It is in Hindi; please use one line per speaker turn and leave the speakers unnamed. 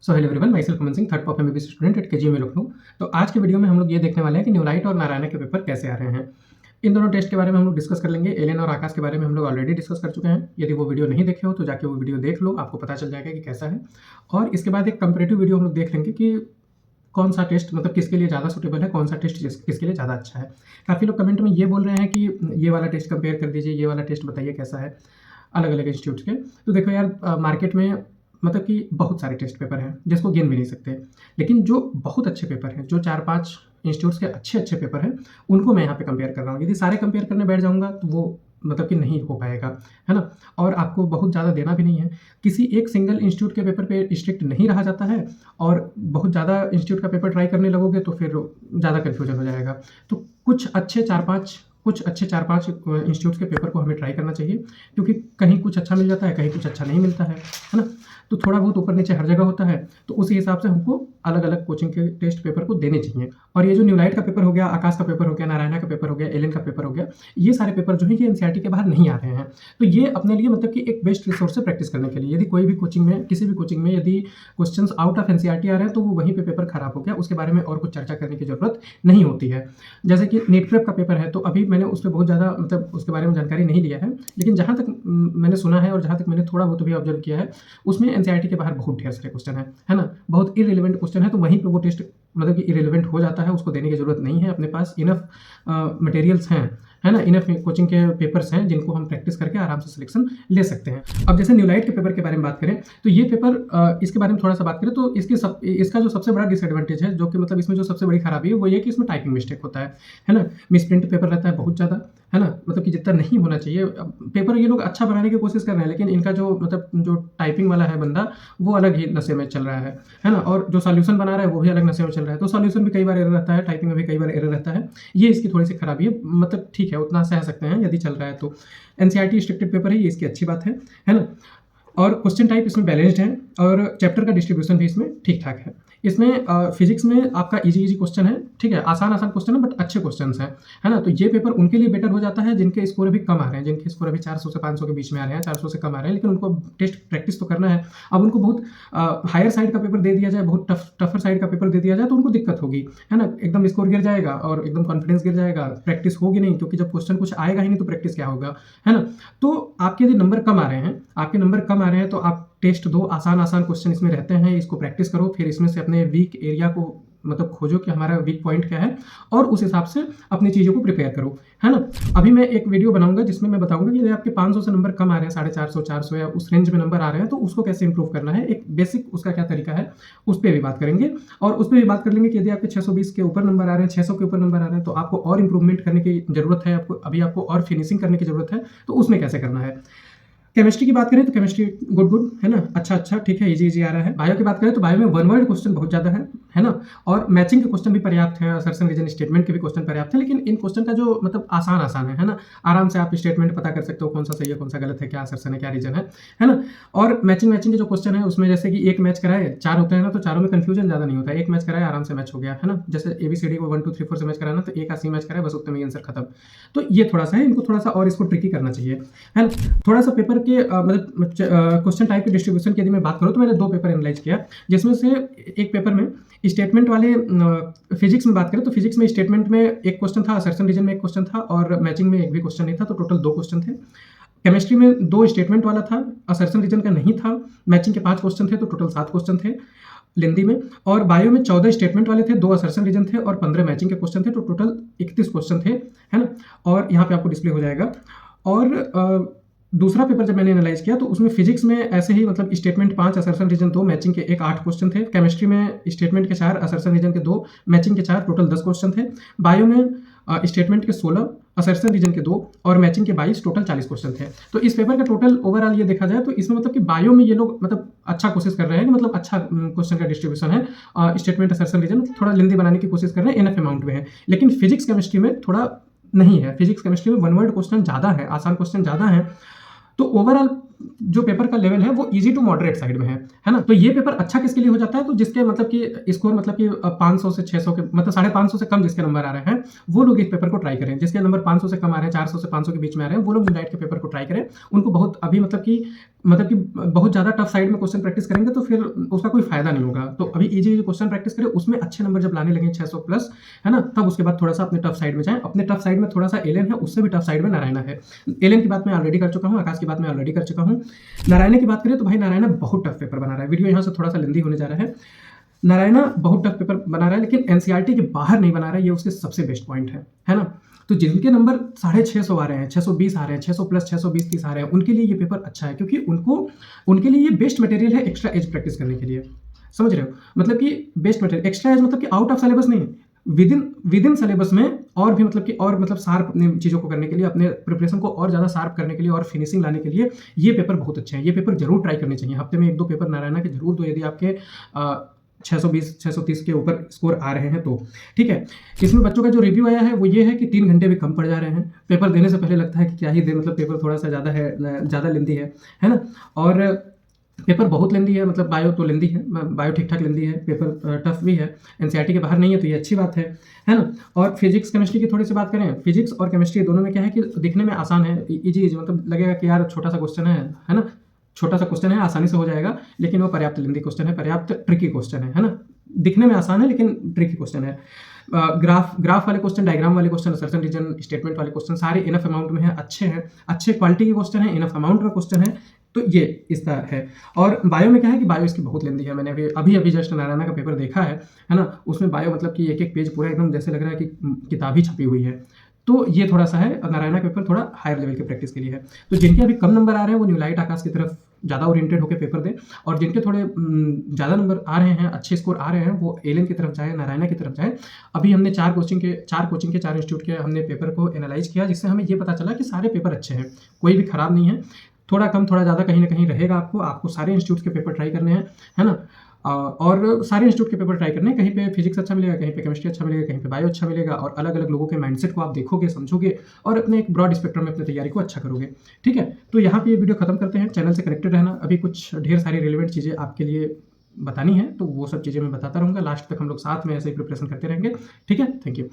So hello everyone, my self Aman Singh, third puff MBBS student at KGM Lucknow. तो आज के वीडियो में हम लोग ये देखने वाले हैं कि न्यूलाइट और नारायणा के पेपर कैसे आ रहे हैं। इन दोनों टेस्ट के बारे में हम लोग डिस्कस कर लेंगे। एलियन और आकाश के बारे में हम लोग ऑलरेडी डिस्कस कर चुके हैं। यदि वो वीडियो नहीं देखे हो तो जाके वो वीडियो देख लो, आपको पता चल जाएगा कि कैसा है। और इसके बाद एक कंपेरेटिव वीडियो हम लोग देख लेंगे कि कौन सा टेस्ट मतलब किसके लिए ज़्यादा सूटेबल है, कौन सा टेस्ट किसके लिए ज़्यादा अच्छा है। काफ़ी लोग कमेंट में ये बोल रहे हैं कि ये वाला टेस्ट कंपेयर कर दीजिए, ये वाला टेस्ट बताइए कैसा है अलग अलग इंस्टीट्यूट्स के। तो देखो यार, मार्केट में मतलब कि बहुत सारे टेस्ट पेपर हैं जिसको गिन भी नहीं सकते, लेकिन जो बहुत अच्छे पेपर हैं, जो 4-5 इंस्टीट्यूट्स के अच्छे पेपर हैं, उनको मैं यहाँ पे कंपेयर कर रहा हूँ। यदि सारे कंपेयर करने बैठ जाऊँगा तो वो मतलब कि नहीं हो पाएगा, है ना। और आपको बहुत ज़्यादा देना भी नहीं है। किसी एक सिंगल इंस्टीट्यूट के पेपर पे स्ट्रिक्ट नहीं रहा जाता है, और बहुत ज़्यादा इंस्टीट्यूट का पेपर ट्राई करने लगोगे तो फिर ज़्यादा कन्फ्यूजन हो जाएगा। तो कुछ अच्छे 4-5 इंस्टीट्यूट्स के पेपर को हमें ट्राई करना चाहिए, क्योंकि कहीं कुछ अच्छा मिल जाता है, कहीं कुछ अच्छा नहीं मिलता है ना। तो थोड़ा बहुत ऊपर नीचे हर जगह होता है, तो उसी हिसाब से हमको अलग अलग कोचिंग के टेस्ट पेपर को देने चाहिए। और ये जो न्यूलाइट का पेपर हो गया, आकाश का पेपर हो गया, नारायणा का पेपर हो गया, एलियन का पेपर हो गया, ये सारे पेपर जो है ये एनसीईआरटी के बाहर नहीं आ रहे हैं। तो ये अपने लिए मतलब कि एक बेस्ट रिसोर्स है प्रैक्टिस करने के लिए। यदि कोई भी कोचिंग में, किसी भी कोचिंग में यदि क्वेश्चंस आउट ऑफ एनसीईआरटी आ रहे हैं तो वो वहीं पे पेपर खराब हो गया, उसके बारे में और कुछ चर्चा करने की जरूरत नहीं होती है। जैसे कि नीट प्रेप का पेपर है, तो अभी मैंने उस पर बहुत ज़्यादा मतलब उसके बारे में जानकारी नहीं लिया है, लेकिन जहाँ तक मैंने सुना है और जहाँ तक मैंने थोड़ा बहुत भी ऑब्जर्व किया है, उसमें एनसीईआरटी के बाहर बहुत ढेर सारे क्वेश्चन है ना। बहुत इररिलेवेंट क्वेश्चन है, तो वहीं पे वो टेस्ट मतलब कि इररिलेवेंट हो जाता है, उसको देने की जरूरत नहीं है। अपने पास इनफ मटेरियल्स हैं, है ना, इनफ कोचिंग के पेपर्स हैं जिनको हम प्रैक्टिस करके आराम से सिलेक्शन ले सकते हैं। अब जैसे न्यूलाइट के पेपर के बारे में बात करें तो ये पेपर इसके बारे में थोड़ा सा बात करें तो इसका जो सबसे बड़ा डिसएडवांटेज है, जो कि मतलब इसमें जो सबसे बड़ी खराबी है, वो ये कि इसमें टाइपिंग मिस्टेक होता है ना। मिसप्रिंट पेपर रहता है बहुत ज़्यादा, है ना, मतलब कि जितना नहीं होना चाहिए। पेपर ये लोग अच्छा बनाने की कोशिश कर रहे हैं, लेकिन इनका जो मतलब जो टाइपिंग वाला है बंदा, वो अलग ही नशे में चल रहा है ना। और जो सॉल्यूशन बना रहा है वो भी अलग नशे में चल रहा है। तो सॉल्यूशन भी कई बार एरर रहता है, टाइपिंग में भी कई बार एरर रहता है। ये इसकी थोड़ी सी खराबी है। मतलब ठीक है, उतना सह सकते हैं यदि चल रहा है तो। एनसीईआरटी स्ट्रिक्टेड पेपर है, ये इसकी अच्छी बात है ना। और क्वेश्चन टाइप इसमें बैलेंस्ड है, और चैप्टर का डिस्ट्रीब्यूशन भी इसमें ठीक ठाक है। इसमें फिजिक्स में आपका इजी क्वेश्चन है, ठीक है, आसान क्वेश्चन है, बट अच्छे क्वेश्चन हैं, है ना। तो ये पेपर उनके लिए बेटर हो जाता है जिनके स्कोर अभी कम आ रहे हैं, जिनके स्कोर अभी 400 से 500 के बीच में आ रहे हैं, 400 से कम आ रहे हैं, लेकिन उनको टेस्ट प्रैक्टिस तो करना है। अब उनको बहुत हायर साइड का पेपर दे दिया जाए, बहुत टफर साइड का पेपर दे दिया जाए तो उनको दिक्कत होगी, है ना। एकदम स्कोर गिर जाएगा और एकदम कॉन्फिडेंस गिर जाएगा, प्रैक्टिस होगी नहीं, क्योंकि जब क्वेश्चन कुछ आएगा ही नहीं तो प्रैक्टिस क्या होगा, है ना। तो आपके यदि नंबर कम आ रहे हैं, तो आप टेस्ट दो, आसान क्वेश्चन इसमें रहते हैं, इसको प्रैक्टिस करो, फिर इसमें से अपने वीक एरिया को मतलब खोजो कि हमारा वीक पॉइंट क्या है, और उस हिसाब से अपनी चीज़ों को प्रिपेयर करो, है ना। अभी मैं एक वीडियो बनाऊंगा जिसमें मैं बताऊंगा कि यदि आपके 500 से नंबर कम आ रहे हैं, 450, 400 या उस रेंज में नंबर आ रहे हैं, तो उसको कैसे इंप्रूव करना है, एक बेसिक उसका क्या तरीका है, उस पर भी बात करेंगे। और उस पर भी बात कर लेंगे कि यदि आपके 620 के ऊपर नंबर आ रहे हैं, 600 के ऊपर नंबर आ रहे हैं, तो आपको और इंप्रूवमेंट करने की जरूरत है, आपको और फिनिशिंग करने की जरूरत है, तो उसमें कैसे करना है। केमिस्ट्री की बात करें तो केमिस्ट्री गुड है ना, अच्छा ठीक है, इजी आ रहा है। बायो की बात करें तो बायो में वन वर्ड क्वेश्चन बहुत ज़्यादा है ना, और मैचिंग के क्वेश्चन भी पर्याप्त है, असर्शन रीजन स्टेटमेंट के भी क्वेश्चन पर्याप्त है। लेकिन इन क्वेश्चन का जो मतलब आसान है ना, आराम से आप स्टेटमेंट पता कर सकते हो कौन सा सही है, कौन सा गलत है, क्या असर्शन है, क्या रीजन है ना। और मैचिंग के जो क्वेश्चन है उसमें जैसे कि एक मैच कराए, 4 होते हैं ना, तो चारों में कंफ्यूजन ज़्यादा नहीं होता है। एक मैच कराए, आराम से मैच हो गया, है ना। जैसे ABCD को 1 2 3 4 से मैच कराना, तो एक सी मैच कराए, बस उतने में आंसर खत्म। तो ये थोड़ा सा है, इनको थोड़ा सा और इसको ट्रिकी करना चाहिए, है ना। थोड़ा सा पेपर के मतलब क्वेश्चन टाइप के डिस्ट्रीब्यूशन की यदि मैं बात करूँ तो मैंने 2 पेपर एनालाइज किया, जिसमें से एक पेपर में स्टेटमेंट वाले फिजिक्स में बात करें तो फिजिक्स में स्टेटमेंट में एक क्वेश्चन था, असर्शन रीजन में एक क्वेश्चन था, और मैचिंग में एक भी क्वेश्चन नहीं था, तो टोटल 2 क्वेश्चन थे। केमिस्ट्री में 2 स्टेटमेंट वाला था, असर्शन रीजन का नहीं था, मैचिंग के 5 क्वेश्चन थे, तो टोटल 7 क्वेश्चन थे लेंदी में। और बायो में 14 स्टेटमेंट वाले थे, 2 असर्शन रीजन थे और 15 मैचिंग के क्वेश्चन थे, तो टोटल 31 क्वेश्चन थे, है ना। और यहाँ पे आपको डिस्प्ले हो जाएगा। और दूसरा पेपर जब मैंने एनालाइज किया तो उसमें फिजिक्स में ऐसे ही मतलब स्टेटमेंट 5, असर्शन रीजन 2, मैचिंग के 8 क्वेश्चन थे। केमिस्ट्री में स्टेटमेंट के 4, असर्शन रीजन के 2, मैचिंग के 4, टोटल 10 क्वेश्चन थे। बायो में स्टेटमेंट के 16, असर्शन रीजन के 2 और मैचिंग के 22, टोटल 40 क्वेश्चन थे। तो इस पेपर का टोटल ओवरऑल ये देखा जाए तो इसमें मतलब कि बायो में ये लोग मतलब अच्छा कोशिश कर रहे हैं कि मतलब अच्छा क्वेश्चन का डिस्ट्रीब्यूशन है। स्टेटमेंट, असर्शन रीजन थोड़ा लेंदी बनाने की कोशिश कर रहे हैं, इनफ अमाउंट में है। लेकिन फिजिक्स केमिस्ट्री में थोड़ा नहीं है, फिजिक्स केमिस्ट्री में वन वर्ड क्वेश्चन ज़्यादा है, आसान क्वेश्चन ज़्यादा है। तो ओवरऑल जो पेपर का लेवल है वो इजी टू मॉडरेट साइड में है ना। तो ये पेपर अच्छा किसके लिए हो जाता है, तो जिसके मतलब कि स्कोर मतलब कि 500 से 600 के मतलब 550 से कम जिसके नंबर आ रहे हैं वो लोग इस पेपर को ट्राई करें। जिसके नंबर 500 से कम आ रहे हैं, 400 से 500 के बीच में आ रहे हैं, वो लोग न्यूलाइट के पेपर को ट्राई करें। उनको बहुत अभी मतलब कि मतलब कि बहुत ज़्यादा टफ साइड में क्वेश्चन प्रैक्टिस करेंगे तो फिर उसका कोई फ़ायदा नहीं होगा। तो अभी ईज़ी क्वेश्चन प्रैक्टिस करें, उसमें अच्छे नंबर जब लाने लगें 600 प्लस, है ना? तब उसके बाद थोड़ा-सा अपने टफ साइड में जाएँ। अपने टफ साइड में थोड़ा-सा एलियन है, उससे भी टफ साइड में नारायणा है। एलियन की बात मैं ऑलरेडी कर चुका हूँ, आकाश की बात मैं ऑलरेडी कर चुका हूँ। नारायणा की बात करें तो भाई नारायणा बहुत टफ पेपर बना रहा है। वीडियो यहाँ से थोड़ा-सा लेंदी होने जा रहा है। नारायणा बहुत टफ पेपर बना रहा है, लेकिन एनसीईआरटी के बाहर नहीं बना रहा है, ये उसके सबसे बेस्ट पॉइंट है ना? तो जिनके नंबर 650 आ रहे हैं, 620 आ रहे हैं, 600 प्लस 620-30 आ रहे हैं, उनके लिए ये पेपर अच्छा है, क्योंकि उनके लिए ये बेस्ट मटेरियल है एक्स्ट्रा एज प्रैक्टिस करने के लिए। समझ रहे हो? मतलब कि बेस्ट मटेरियल, एक्स्ट्रा एज मतलब कि आउट ऑफ सिलेबस नहीं, विदिन सिलेबस में और भी मतलब कि और मतलब शार्प अपनी चीज़ों को करने के लिए, अपने प्रिपरेशन को और ज़्यादा शार्प करने के लिए और फिनिशिंग लाने के लिए ये पेपर बहुत अच्छे हैं। ये पेपर जरूर ट्राई करने चाहिए। हफ्ते में 1-2 पेपर नारायणा के जरूर दो, यदि आपके 620-630 के ऊपर स्कोर आ रहे हैं तो, ठीक है। इसमें बच्चों का जो रिव्यू आया है वो ये है कि 3 घंटे भी कम पड़ जा रहे हैं। पेपर देने से पहले लगता है कि क्या ही दे, मतलब पेपर थोड़ा-सा ज़्यादा है, ज़्यादा लेंदी है ना? और पेपर बहुत लेंदी है, मतलब बायो तो लेंदी है, बायो ठीक-ठाक लेंदी है, पेपर टफ भी है, एनसीईआरटी के बाहर नहीं है तो ये अच्छी बात है ना? और फिजिक्स, केमिस्ट्री की थोड़ी-सी बात करें, फिजिक्स और केमिस्ट्री दोनों में क्या है कि दिखने में आसान है, ईज़ी मतलब लगेगा कि यार छोटा-सा क्वेश्चन है ना? छोटा-सा क्वेश्चन है, आसानी से हो जाएगा, लेकिन वो पर्याप्त लेंदी क्वेश्चन है, पर्याप्त ट्रिकी क्वेश्चन है ना? दिखने में आसान है लेकिन ट्रिकी क्वेश्चन है। ग्राफ वाले क्वेश्चन, डायग्राम वाले क्वेश्चन, असर्शन रीजन, स्टेटमेंट वाले क्वेश्चन सारे इनफ अमाउंट में हैं, अच्छे हैं, अच्छे क्वालिटी के क्वेश्चन हैं, इनफ अमाउंट में क्वेश्चन है, तो ये इस तरह है। और बायो में क्या है कि बायो इसकी बहुत लेंदी है। मैंने अभी जस्ट नारायणा का पेपर देखा है ना? उसमें बायो मतलब कि एक-एक पेज पूरा एकदम जैसे लग रहा है कि किताब ही छपी हुई है। तो ये थोड़ा-सा है, नारायणा का पेपर थोड़ा हायर लेवल की प्रैक्टिस के लिए है। तो जिनके अभी कम नंबर आ रहे हैं वो न्यूलाइट आकाश की तरफ ज़्यादा ओरिएंटेड होकर पेपर दें, और जिनके थोड़े ज़्यादा नंबर आ रहे हैं, अच्छे स्कोर आ रहे हैं, वो एलियन की तरफ जाएँ, नारायणा की तरफ जाएँ। अभी हमने 4 कोचिंग के 4 इंस्टीट्यूट के हमने पेपर को एनालाइज़ किया, जिससे हमें ये पता चला कि सारे पेपर अच्छे हैं, कोई भी खराब नहीं है। थोड़ा कम, थोड़ा ज़्यादा कहीं न कहीं रहेगा आपको सारे इंस्टीट्यूट के पेपर ट्राई करने हैं, है ना? और सारे इंस्टीट्यूट के पेपर ट्राई करने हैं, कहीं पे फिजिक्स अच्छा मिलेगा, कहीं पे केमिस्ट्री अच्छा मिलेगा, कहीं पे बायो अच्छा मिलेगा, और अलग-अलग लोगों के माइंडसेट को आप देखोगे, समझोगे और अपने एक ब्रॉड स्पेक्ट्रम में अपनी तैयारी को अच्छा करोगे, ठीक है? तो यहाँ पे ये वीडियो खत्म करते हैं। चैनल से कनेक्टेड रहना, अभी कुछ ढेर सारी रिलेवेंट चीज़ें आपके लिए बतानी है, तो वो सब चीज़ें मैं बताता रहूँगा। लास्ट तक हम लोग साथ में ऐसे ही प्रिपरेशन करते रहेंगे, ठीक है? Thank you.